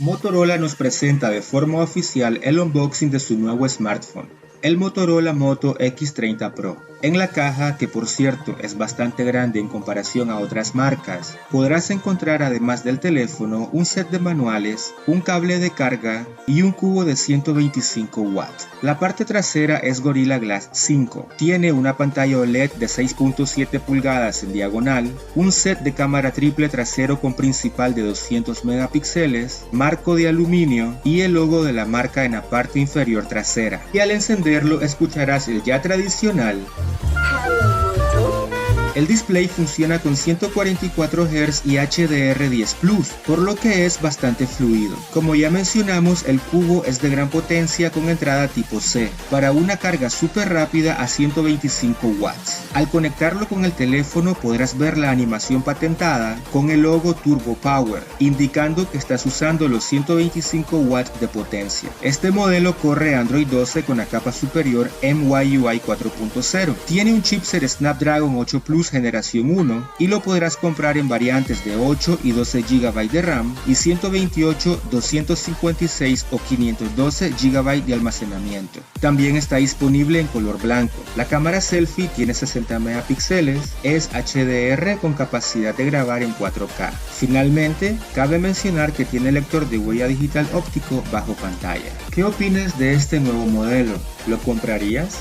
Motorola nos presenta de forma oficial el unboxing de su nuevo smartphone, el Motorola Moto X30 Pro. En la caja, que por cierto es bastante grande en comparación a otras marcas, podrás encontrar además del teléfono un set de manuales, un cable de carga y un cubo de 125 watts. La parte trasera es Gorilla Glass 5, tiene una pantalla OLED de 6.7 pulgadas en diagonal, un set de cámara triple trasero con principal de 200 megapíxeles, marco de aluminio y el logo de la marca en la parte inferior trasera. Y al encenderlo escucharás el ya tradicional. El display funciona con 144 Hz y HDR10 Plus, por lo que es bastante fluido. Como ya mencionamos, el cubo es de gran potencia con entrada tipo C, para una carga súper rápida a 125 watts. Al conectarlo con el teléfono podrás ver la animación patentada con el logo Turbo Power, indicando que estás usando los 125 watts de potencia. Este modelo corre Android 12 con la capa superior MIUI 4.0. Tiene un chipset Snapdragon 8 Plus generación 1 y lo podrás comprar en variantes de 8 y 12 GB de RAM y 128, 256 o 512 GB de almacenamiento. También está disponible en color blanco. La cámara selfie tiene 60 megapíxeles, es HDR con capacidad de grabar en 4K. Finalmente, cabe mencionar que tiene lector de huella digital óptico bajo pantalla. ¿Qué opinas de este nuevo modelo? ¿Lo comprarías?